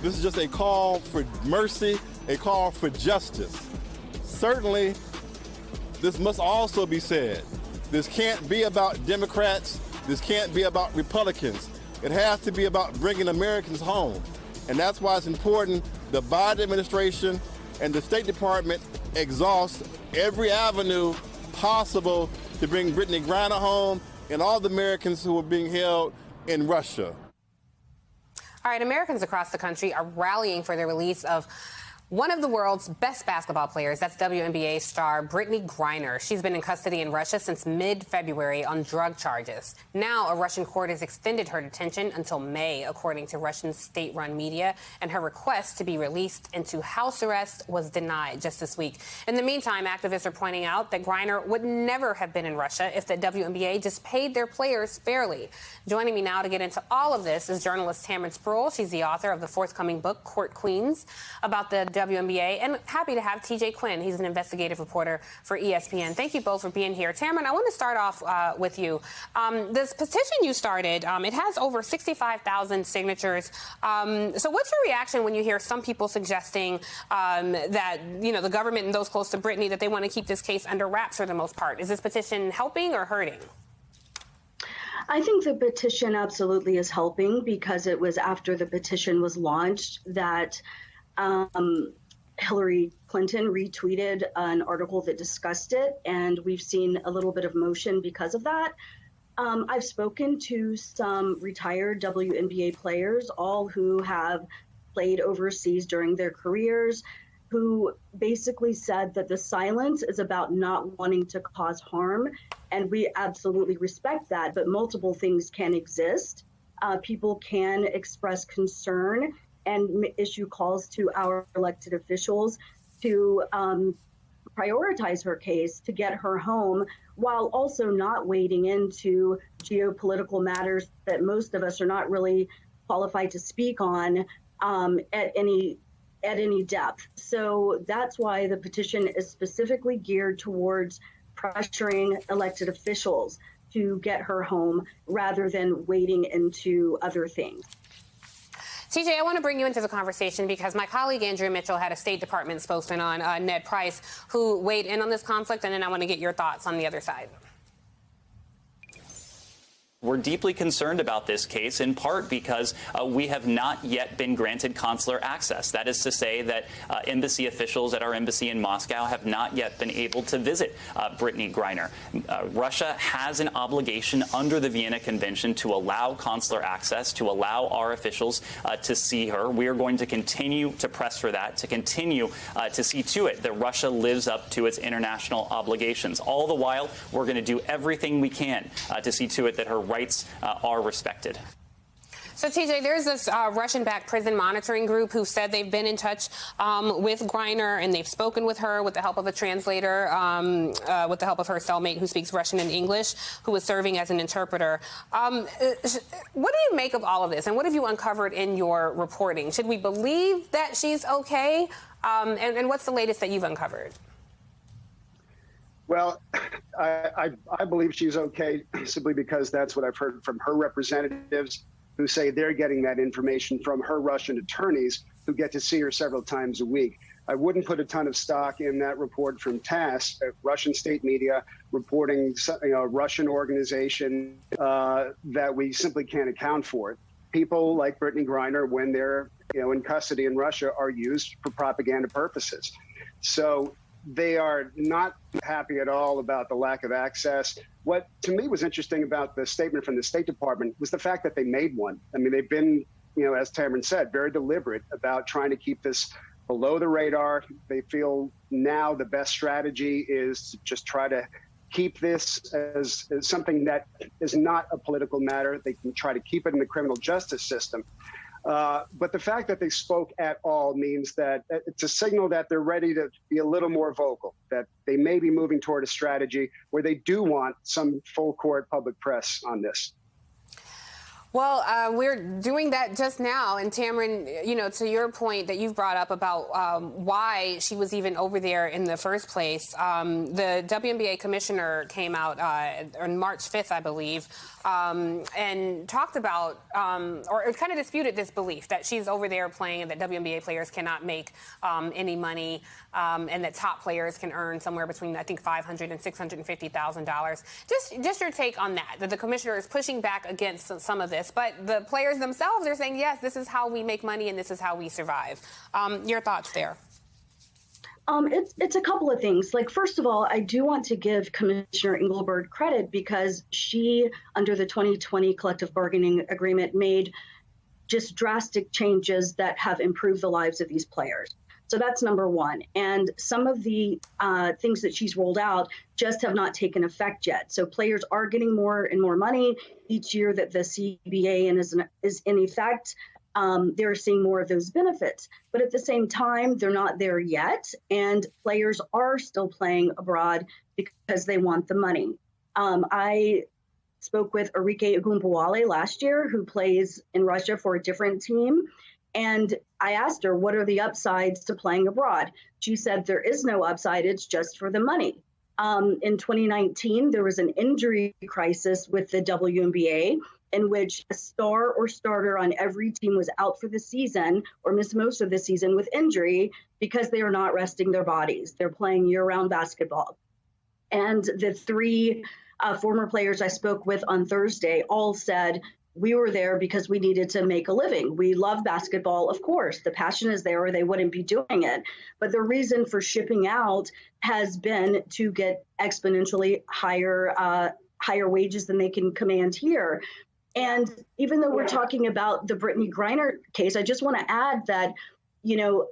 This is just a call for mercy, a call for justice. Certainly, this must also be said. This can't be about Democrats. This can't be about Republicans. It has to be about bringing Americans home. And that's why it's important the Biden administration and the State Department exhaust every avenue possible to bring Brittney Griner home and all the Americans who are being held in Russia. All right, Americans across the country are rallying for the release of one of the world's best basketball players. That's WNBA star Brittney Griner. She's been in custody in Russia since mid-February on drug charges. Now, a Russian court has extended her detention until May, according to Russian state-run media, and her request to be released into house arrest was denied just this week. In the meantime, activists are pointing out that Griner would never have been in Russia if the WNBA just paid their players fairly. Joining me now to get into all of this is journalist Tamron Spruill. She's the author of the forthcoming book, Court Queens, about the WNBA, and happy to have TJ Quinn. He's an investigative reporter for ESPN. Thank you both for being here. Tamron, I want to start off with you. This petition you started, it has over 65,000 signatures. So what's your reaction when you hear some people suggesting that, you know, the government and those close to Brittney, that they want to keep this case under wraps for the most part? Is this petition helping or hurting? I think the petition absolutely is helping, because it was after the petition was launched that Hillary Clinton retweeted an article that discussed it, and we've seen a little bit of motion because of that. I've spoken to some retired WNBA players, all who have played overseas during their careers, who basically said that the silence is about not wanting to cause harm, and we absolutely respect that, but multiple things can exist. People can express concern and issue calls to our elected officials to prioritize her case, to get her home, while also not wading into geopolitical matters that most of us are not really qualified to speak on at any depth. So that's why the petition is specifically geared towards pressuring elected officials to get her home rather than wading into other things. TJ, I want to bring you into the conversation because my colleague Andrea Mitchell had a State Department spokesman on, Ned Price, who weighed in on this conflict, and then I want to get your thoughts on the other side. We're deeply concerned about this case, in part because we have not yet been granted consular access. That is to say that embassy officials at our embassy in Moscow have not yet been able to visit Brittney Griner. Russia has an obligation under the Vienna Convention to allow consular access, to allow our officials to see her. We are going to continue to press for that, to continue to see to it that Russia lives up to its international obligations. All the while, we're going to do everything we can to see to it that her rights are respected. So, TJ, there's this Russian-backed prison monitoring group who said they've been in touch with Griner, and they've spoken with her with the help of a translator, with the help of her cellmate who speaks Russian and English, who is serving as an interpreter. What do you make of all of this, and what have you uncovered in your reporting? Should we believe that she's okay? And what's the latest that you've uncovered? Well, I believe she's okay simply because that's what I've heard from her representatives, who say they're getting that information from her Russian attorneys, who get to see her several times a week. I wouldn't put a ton of stock in that report from TASS, Russian state media, reporting a Russian organization that we simply can't account for. People like Brittney Griner, when they're in custody in Russia, are used for propaganda purposes. So they are not happy at all about the lack of access. What to me was interesting about the statement from the State Department was the fact that they made one. I mean, they've been, as Tamron said, very deliberate about trying to keep this below the radar. They feel now the best strategy is to just try to keep this as something that is not a political matter. They can try to keep it in the criminal justice system. But the fact that they spoke at all means that it's a signal that they're ready to be a little more vocal, that they may be moving toward a strategy where they do want some full court public press on this. Well, we're doing that just now. And Tamron, you know, to your point that you've brought up about why she was even over there in the first place, the WNBA commissioner came out on March 5th, I believe, and talked about or kind of disputed this belief that she's over there playing and that WNBA players cannot make any money and that top players can earn somewhere between, I think, $500,000 and $650,000. Just your take on that the commissioner is pushing back against some of this. But the players themselves are saying, yes, this is how we make money and this is how we survive. Your thoughts there? It's a couple of things. Like, first of all, I do want to give Commissioner Engelbert credit because she, under the 2020 collective bargaining agreement, made just drastic changes that have improved the lives of these players. So that's number one. And some of the things that she's rolled out just have not taken effect yet. So players are getting more and more money each year that the CBA is in effect. They're seeing more of those benefits. But at the same time, they're not there yet. And players are still playing abroad because they want the money. I spoke with Arike Ogunbowale last year, who plays in Russia for a different team. And I asked her, what are the upsides to playing abroad? She said, there is no upside. It's just for the money. In 2019, there was an injury crisis with the WNBA in which a star or starter on every team was out for the season or missed most of the season with injury because they are not resting their bodies. They're playing year-round basketball. And the three former players I spoke with on Thursday all said, we were there because we needed to make a living. We love basketball, of course. The passion is there or they wouldn't be doing it. But the reason for shipping out has been to get exponentially higher wages than they can command here. And even though we're talking about the Brittany Griner case, I just want to add that, you know,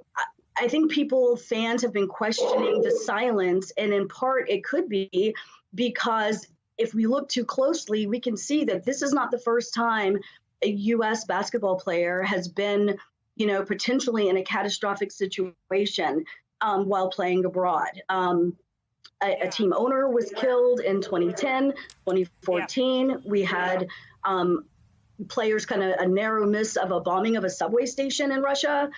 I think fans have been questioning the silence. And in part, it could be because if we look too closely, we can see that this is not the first time a U.S. basketball player has been, you know, potentially in a catastrophic situation while playing abroad. A team owner was killed in 2010, 2014. Yeah. We had players kind of a narrow miss of a bombing of a subway station in Russia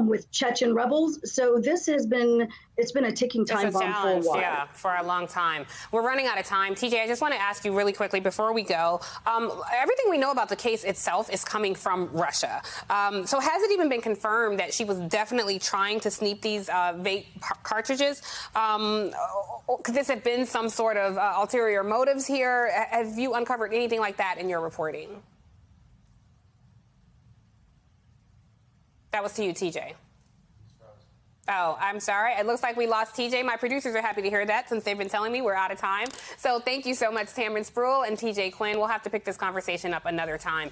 with Chechen rebels. So it's been a ticking time bomb for a while. Yeah, for a long time. We're running out of time. TJ, I just want to ask you really quickly before we go. Everything we know about the case itself is coming from Russia. So has it even been confirmed that she was definitely trying to sneak these vape cartridges? Could this have been some sort of ulterior motives here? Have you uncovered anything like that in your reporting? That was to you, TJ. Oh, I'm sorry. It looks like we lost TJ. My producers are happy to hear that since they've been telling me we're out of time. So thank you so much, Tamron Spruill and TJ Quinn. We'll have to pick this conversation up another time.